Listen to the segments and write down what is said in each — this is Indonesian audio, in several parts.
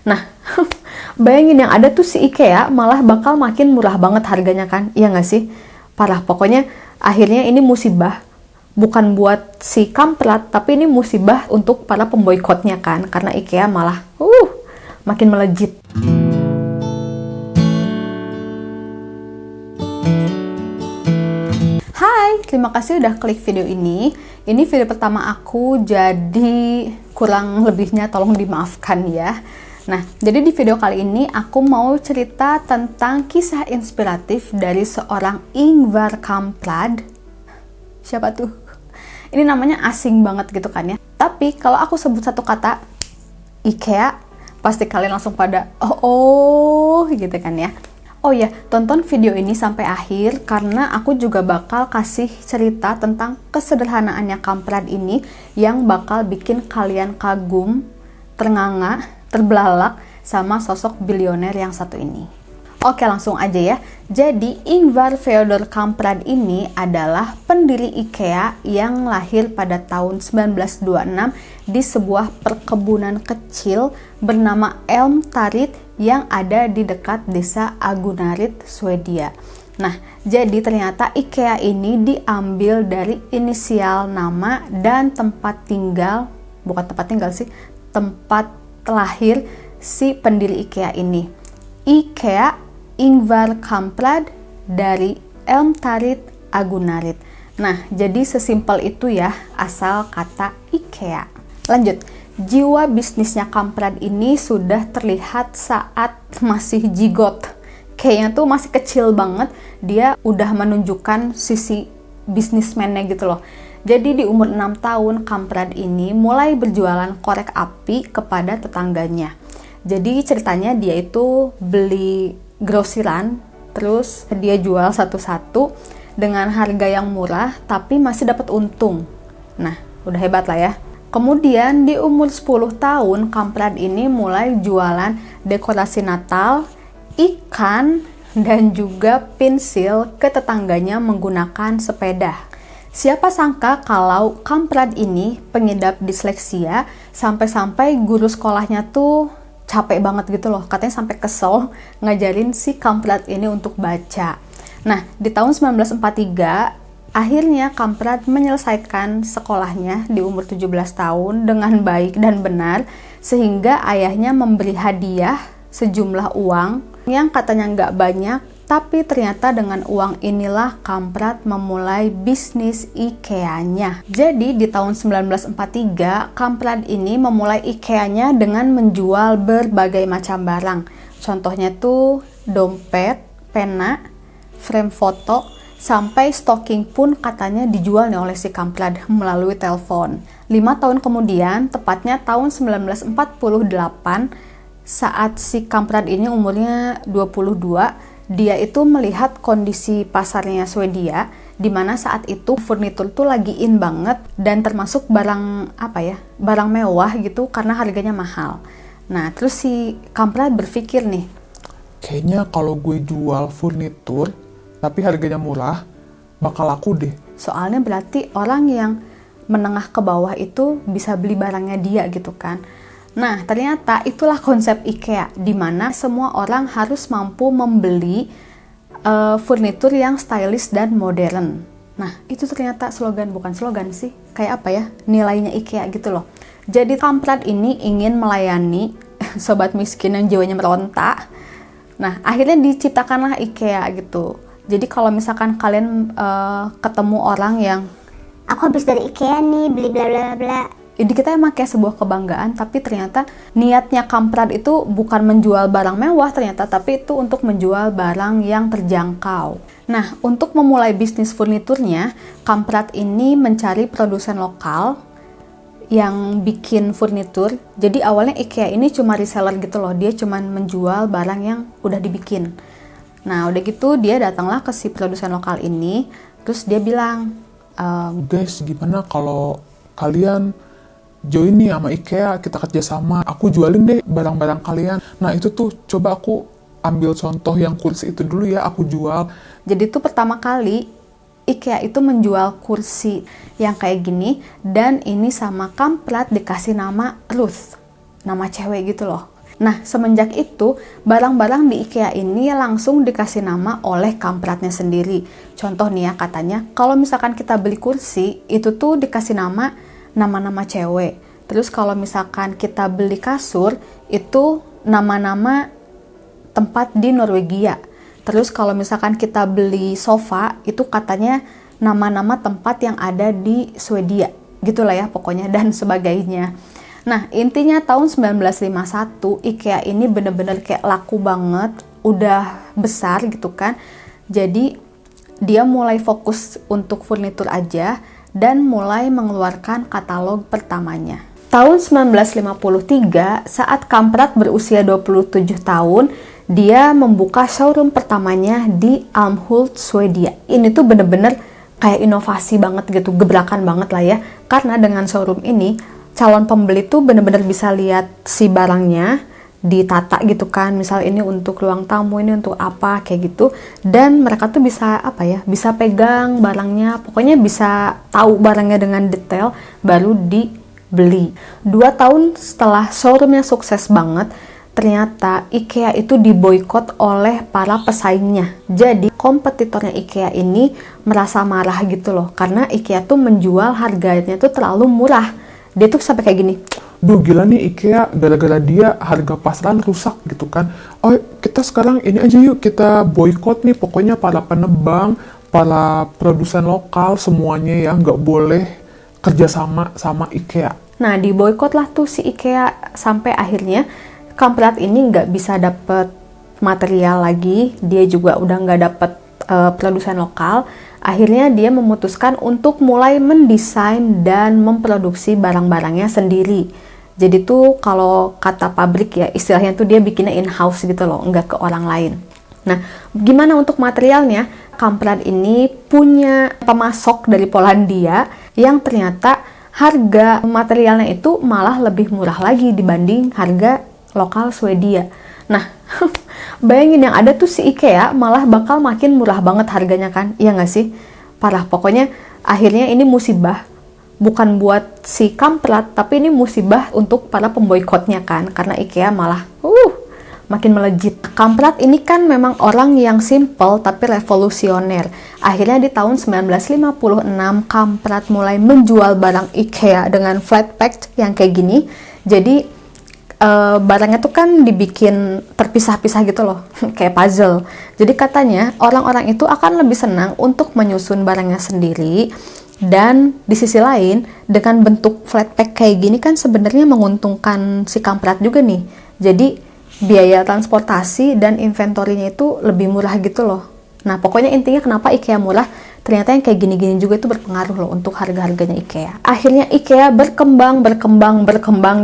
Nah, bayangin yang ada tuh si IKEA malah bakal makin murah banget harganya kan? Iya nggak sih? Parah, pokoknya akhirnya ini musibah. Bukan buat si kampret, tapi ini musibah untuk para pemboikotnya kan? Karena IKEA malah makin melejit. Hai, terima kasih udah klik video ini. Ini video pertama aku, jadi kurang lebihnya tolong dimaafkan ya. Nah, jadi di video kali ini aku mau cerita tentang kisah inspiratif dari seorang Ingvar Kamprad. Siapa tuh? Ini namanya asing banget gitu kan ya. Tapi kalau aku sebut satu kata, IKEA, pasti kalian langsung pada oh gitu kan ya. Oh ya, tonton video ini sampai akhir karena aku juga bakal kasih cerita tentang kesederhanaannya Kamprad ini yang bakal bikin kalian kagum, ternganga, terbelalak sama sosok bilioner yang satu ini. Oke, langsung aja ya. Jadi, Ingvar Feodor Kamprad ini adalah pendiri IKEA yang lahir pada tahun 1926 di sebuah perkebunan kecil bernama Elmtarit yang ada di dekat desa Agunarit, Swedia. Nah, jadi ternyata IKEA ini diambil dari inisial nama dan tempat tinggal, bukan tempat tinggal sih, tempat lahir si pendiri IKEA ini. IKEA Ingvar Kamprad dari Elmtarit, Agunarit. Nah, jadi sesimpel itu ya asal kata IKEA. Lanjut, jiwa bisnisnya Kamprad ini sudah terlihat saat masih jigot. Kayaknya tuh masih kecil banget, dia udah menunjukkan sisi bisnismennya gitu loh. Jadi di umur 6 tahun Kamprad ini mulai berjualan korek api kepada tetangganya. Jadi ceritanya dia itu beli grosiran, terus dia jual satu-satu dengan harga yang murah, tapi masih dapat untung. Nah, udah hebat lah ya. Kemudian di umur 10 tahun, Kamprad ini mulai jualan dekorasi Natal, ikan, dan juga pensil ke tetangganya menggunakan sepeda. Siapa sangka kalau Kamprad ini pengidap disleksia, sampai-sampai guru sekolahnya tuh capek banget gitu loh, katanya sampai kesel ngajarin si Kamprad ini untuk baca. Nah, di tahun 1943 akhirnya Kamprad menyelesaikan sekolahnya di umur 17 tahun dengan baik dan benar, sehingga ayahnya memberi hadiah sejumlah uang yang katanya nggak banyak, tapi ternyata dengan uang inilah Kamprad memulai bisnis IKEA-nya. Jadi di tahun 1943, Kamprad ini memulai IKEA-nya dengan menjual berbagai macam barang. Contohnya tuh dompet, pena, frame foto, sampai stocking pun katanya dijual nih oleh si Kamprad melalui telepon. 5 tahun kemudian, tepatnya tahun 1948, saat si Kamprad ini umurnya 22, dia itu melihat kondisi pasarnya Swedia, di mana saat itu furnitur tuh lagi in banget dan termasuk barang barang mewah gitu karena harganya mahal. Nah, terus si Kamprad berpikir nih, kayaknya kalau gue jual furnitur tapi harganya murah, bakal laku deh. Soalnya berarti orang yang menengah ke bawah itu bisa beli barangnya dia gitu kan. Nah, ternyata itulah konsep IKEA, di mana semua orang harus mampu membeli furnitur yang stylish dan modern. Nah, itu ternyata bukan slogan sih, kayak apa ya, nilainya IKEA gitu loh. Jadi Kamprad ini ingin melayani sobat miskin yang jiwanya meronta. Nah, akhirnya diciptakanlah IKEA gitu. Jadi kalau misalkan kalian ketemu orang yang aku habis dari IKEA nih, beli bla bla bla, jadi kita emang kayak sebuah kebanggaan, tapi ternyata niatnya Kamprad itu bukan menjual barang mewah ternyata, tapi itu untuk menjual barang yang terjangkau. Nah, untuk memulai bisnis furniturnya, Kamprad ini mencari produsen lokal yang bikin furnitur. Jadi awalnya IKEA ini cuma reseller gitu loh, dia cuma menjual barang yang udah dibikin. Nah, udah gitu dia datanglah ke si produsen lokal ini, terus dia bilang, guys, gimana kalau kalian join nih sama IKEA, kita kerjasama, aku jualin deh barang-barang kalian. Nah, itu tuh coba aku ambil contoh yang kursi itu dulu ya, aku jual. Jadi tuh pertama kali IKEA itu menjual kursi yang kayak gini, dan ini sama Kamprad dikasih nama Ruth, nama cewek gitu loh. Nah, semenjak itu, barang-barang di IKEA ini langsung dikasih nama oleh kampratnya sendiri. Contoh nih ya, katanya, kalau misalkan kita beli kursi, itu tuh dikasih nama-nama cewek. Terus kalau misalkan kita beli kasur, itu nama-nama tempat di Norwegia. Terus kalau misalkan kita beli sofa, itu katanya nama-nama tempat yang ada di Swedia. Gitulah ya pokoknya, dan sebagainya. Nah, intinya tahun 1951 IKEA ini bener-bener kayak laku banget, udah besar gitu kan. Jadi dia mulai fokus untuk furnitur aja dan mulai mengeluarkan katalog pertamanya. Tahun 1953, saat Kamprad berusia 27 tahun, dia membuka showroom pertamanya di Älmhult, Swedia. Ini tuh bener-bener kayak inovasi banget gitu, gebrakan banget lah ya. Karena dengan showroom ini, calon pembeli tuh bener-bener bisa lihat si barangnya, ditata gitu kan, misal ini untuk ruang tamu, ini untuk apa, kayak gitu. Dan mereka tuh bisa bisa pegang barangnya, pokoknya bisa tahu barangnya dengan detail, baru dibeli. 2 tahun setelah showroomnya sukses banget, ternyata IKEA itu diboikot oleh para pesaingnya. Jadi kompetitornya IKEA ini merasa marah gitu loh, karena IKEA tuh menjual harganya tuh terlalu murah. Dia tuh sampai kayak gini, Duh gila nih IKEA, gara-gara dia harga pasaran rusak gitu kan. Oh kita sekarang ini aja yuk, kita boykot nih, pokoknya para penebang, para produsen lokal semuanya ya nggak boleh kerjasama sama IKEA. nah diboikot lah tuh si IKEA, sampai akhirnya Kamprad ini nggak bisa dapet material lagi, dia juga udah nggak dapet produsen lokal. Akhirnya dia memutuskan untuk mulai mendesain dan memproduksi barang-barangnya sendiri. Jadi tuh kalau kata pabrik ya, istilahnya tuh dia bikinnya in-house gitu loh, nggak ke orang lain. Nah, gimana untuk materialnya? Kamprad ini punya pemasok dari Polandia yang ternyata harga materialnya itu malah lebih murah lagi dibanding harga lokal Swedia. Nah, bayangin yang ada tuh si IKEA malah bakal makin murah banget harganya kan, iya nggak sih? Parah, pokoknya akhirnya ini musibah. Bukan buat si Kamprad, tapi ini musibah untuk para pemboikotnya kan, karena IKEA malah makin melejit. Kamprad ini kan memang orang yang simple tapi revolusioner. Akhirnya di tahun 1956, Kamprad mulai menjual barang IKEA dengan flat pack yang kayak gini. Jadi barangnya tuh kan dibikin terpisah-pisah gitu loh, kayak puzzle. Jadi katanya orang-orang itu akan lebih senang untuk menyusun barangnya sendiri. Dan di sisi lain, dengan bentuk flat pack kayak gini kan sebenarnya menguntungkan si Kamprad juga nih. Jadi biaya transportasi dan inventorinya itu lebih murah gitu loh. Nah pokoknya intinya kenapa IKEA murah, ternyata yang kayak gini-gini juga itu berpengaruh loh untuk harga-harganya IKEA. Akhirnya IKEA berkembang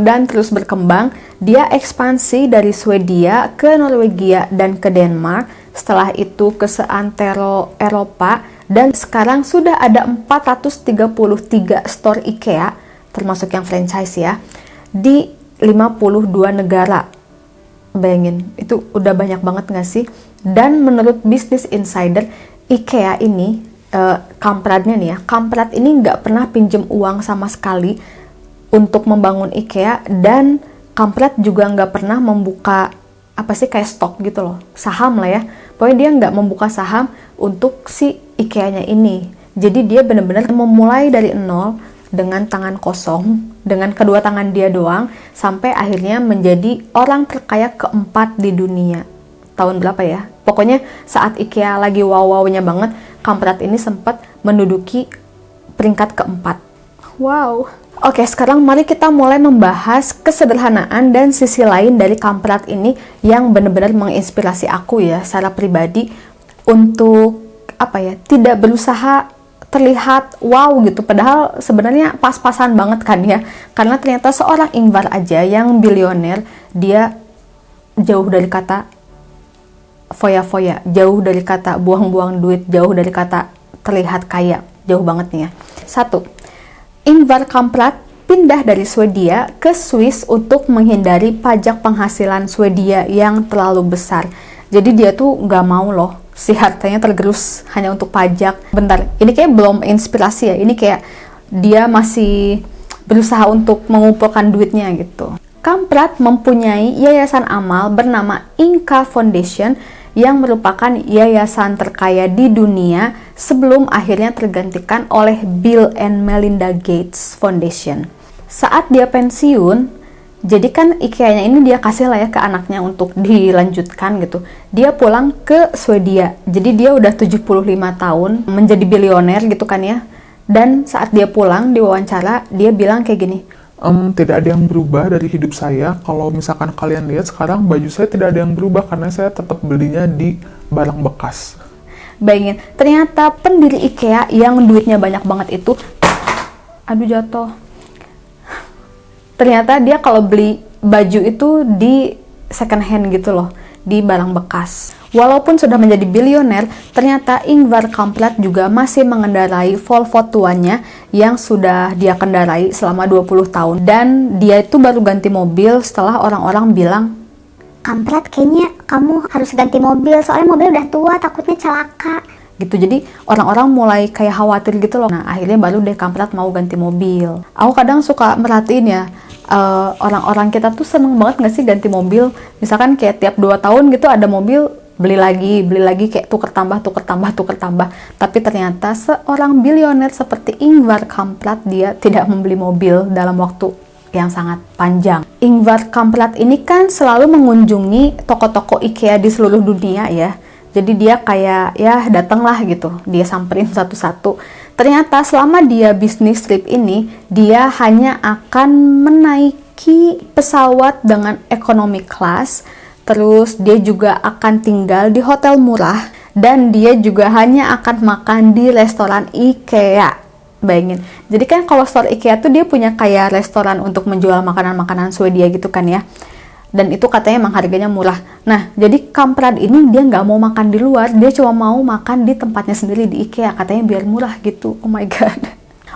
dan terus berkembang. Dia ekspansi dari Swedia ke Norwegia dan ke Denmark. Setelah itu ke seantero Eropa, dan sekarang sudah ada 433 store IKEA, termasuk yang franchise ya, di 52 negara. Bayangin, itu udah banyak banget nggak sih? Dan menurut Business Insider, IKEA ini, Kampradnya nih ya, Kamprad ini nggak pernah pinjem uang sama sekali untuk membangun IKEA, dan Kamprad juga nggak pernah membuka kayak stok gitu loh, saham lah ya. Pokoknya dia nggak membuka saham untuk si IKEA-nya ini. Jadi dia benar-benar memulai dari nol dengan tangan kosong, dengan kedua tangan dia doang, sampai akhirnya menjadi orang terkaya keempat di dunia. Tahun berapa ya? Pokoknya saat IKEA lagi wow-wownya banget, Kamprad ini sempat menduduki peringkat keempat. Wow. Oke, sekarang mari kita mulai membahas kesederhanaan dan sisi lain dari Kamprad ini yang benar-benar menginspirasi aku ya secara pribadi untuk tidak berusaha terlihat wow gitu, padahal sebenarnya pas-pasan banget kan ya, karena ternyata seorang Ingvar aja yang bilioner, dia jauh dari kata foya-foya, jauh dari kata buang-buang duit, jauh dari kata terlihat kaya, jauh banget nih ya. 1. Ingvar Kamprad pindah dari Swedia ke Swiss untuk menghindari pajak penghasilan Swedia yang terlalu besar. Jadi dia tuh nggak mau loh si hartanya tergerus hanya untuk pajak. Bentar, ini kayak belum inspirasi ya, ini kayak dia masih berusaha untuk mengumpulkan duitnya gitu. Kamprad mempunyai yayasan amal bernama Inca Foundation yang merupakan yayasan terkaya di dunia sebelum akhirnya tergantikan oleh Bill and Melinda Gates Foundation. Saat dia pensiun, jadi kan IKEA-nya ini dia kasih lah ya ke anaknya untuk dilanjutkan gitu. Dia pulang ke Swedia, jadi dia udah 75 tahun menjadi bilioner gitu kan ya. Dan saat dia pulang diwawancara, dia bilang kayak gini, Tidak ada yang berubah dari hidup saya. Kalau misalkan kalian lihat sekarang, baju saya tidak ada yang berubah karena saya tetap belinya di barang bekas. bayangin, ternyata pendiri IKEA yang duitnya banyak banget itu, aduh jatuh. Ternyata dia kalau beli baju itu di second hand gitu loh, di barang bekas. Walaupun sudah menjadi bilioner, ternyata Ingvar Kamprad juga masih mengendarai Volvo tuanya yang sudah dia kendarai selama 20 tahun. Dan dia itu baru ganti mobil setelah orang-orang bilang, Kamprad, kayaknya kamu harus ganti mobil, soalnya mobil udah tua, takutnya celaka. gitu. Jadi orang-orang mulai kayak khawatir gitu loh. Nah akhirnya baru deh Kamprad mau ganti mobil. Aku kadang suka merhatiin ya, orang-orang kita tuh seneng banget gak sih ganti mobil. Misalkan kayak tiap 2 tahun gitu ada mobil, beli lagi kayak tuker tambah. Tapi ternyata seorang bilioner seperti Ingvar Kamprad, dia tidak membeli mobil dalam waktu yang sangat panjang. Ingvar Kamprad ini kan selalu mengunjungi toko-toko IKEA di seluruh dunia ya. Jadi dia kayak ya datanglah gitu, dia samperin satu-satu. Ternyata selama dia bisnis trip ini, dia hanya akan menaiki pesawat dengan economy class. Terus dia juga akan tinggal di hotel murah, dan dia juga hanya akan makan di restoran IKEA. Bayangin. Jadi kan kalau store IKEA tuh dia punya kayak restoran untuk menjual makanan-makanan Swedia gitu kan ya. Dan itu katanya emang harganya murah. Nah, jadi Kamprad ini dia nggak mau makan di luar, dia cuma mau makan di tempatnya sendiri di IKEA, katanya biar murah gitu. Oh my god.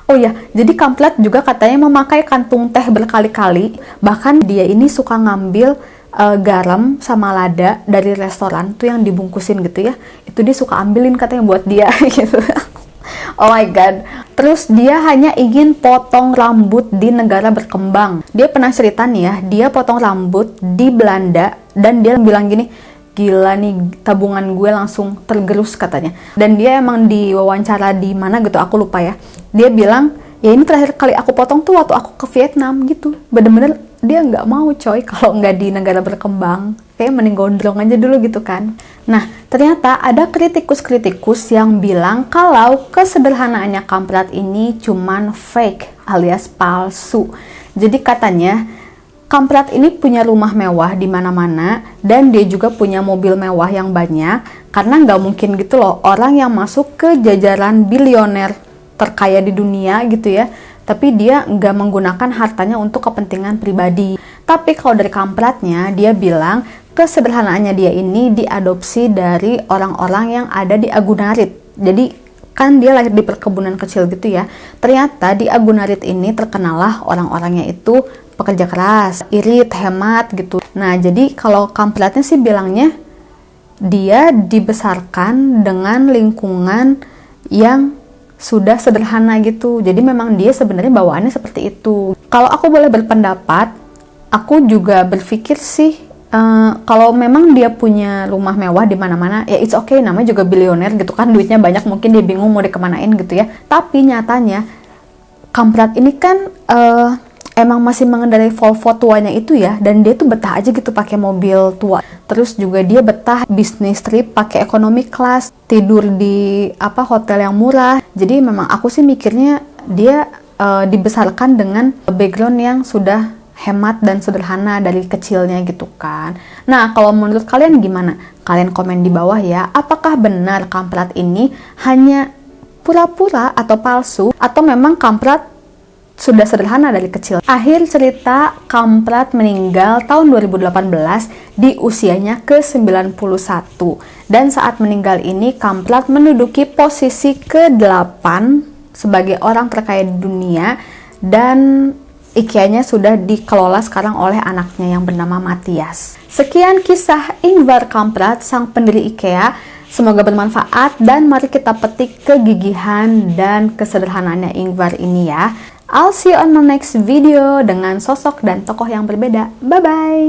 Oh ya, jadi Kamprad juga katanya memakai kantung teh berkali-kali. Bahkan dia ini suka ngambil garam sama lada dari restoran tuh yang dibungkusin gitu ya, itu dia suka ambilin katanya buat dia gitu. Oh my god. Terus dia hanya ingin potong rambut di negara berkembang. Dia pernah cerita nih ya, dia potong rambut di Belanda dan dia bilang gini, gila nih tabungan gue langsung tergerus katanya. Dan dia emang diwawancara di mana gitu, aku lupa ya. Dia bilang, ya ini terakhir kali aku potong tuh waktu aku ke Vietnam gitu. Bener-bener dia nggak mau coy kalau nggak di negara berkembang. Kayak mending gondrong aja dulu gitu kan. Nah, ternyata ada kritikus-kritikus yang bilang kalau kesederhanaannya Kamprad ini cuman fake alias palsu. Jadi katanya Kamprad ini punya rumah mewah di mana-mana dan dia juga punya mobil mewah yang banyak, karena nggak mungkin gitu loh orang yang masuk ke jajaran bilioner terkaya di dunia gitu ya, tapi dia nggak menggunakan hartanya untuk kepentingan pribadi. Tapi kalau dari Kampradnya, dia bilang kesederhanaannya dia ini diadopsi dari orang-orang yang ada di Agunarit. Jadi kan dia lahir di perkebunan kecil gitu ya. Ternyata di Agunarit ini terkenal lah orang-orangnya itu pekerja keras, irit, hemat gitu. Nah jadi kalau Kampradnya sih bilangnya dia dibesarkan dengan lingkungan yang sudah sederhana gitu. Jadi memang dia sebenarnya bawaannya seperti itu. Kalau aku boleh berpendapat, aku juga berpikir sih kalau memang dia punya rumah mewah di mana-mana, ya it's okay, namanya juga bilioner gitu kan, duitnya banyak, mungkin dia bingung mau dikemanain gitu ya. Tapi nyatanya Kamprad ini kan emang masih mengendarai Volvo tuanya itu ya, dan dia tuh betah aja gitu pakai mobil tua. Terus juga dia betah bisnis trip pakai economy class, tidur di hotel yang murah. Jadi memang aku sih mikirnya dia dibesarkan dengan background yang sudah hemat dan sederhana dari kecilnya gitu kan. Nah, kalau menurut kalian gimana? Kalian komen di bawah ya. Apakah benar Kamprad ini hanya pura-pura atau palsu, atau memang Kamprad sudah sederhana dari kecil? Akhir cerita, Kamprad meninggal tahun 2018 di usianya ke-91. Dan saat meninggal ini, Kamprad menduduki posisi ke-8 sebagai orang terkaya di dunia, dan IKEA-nya sudah dikelola sekarang oleh anaknya yang bernama Mattias. Sekian kisah Ingvar Kamprad, sang pendiri IKEA. Semoga bermanfaat dan mari kita petik kegigihan dan kesederhanaannya Ingvar ini ya. I'll see you on the next video dengan sosok dan tokoh yang berbeda. Bye-bye!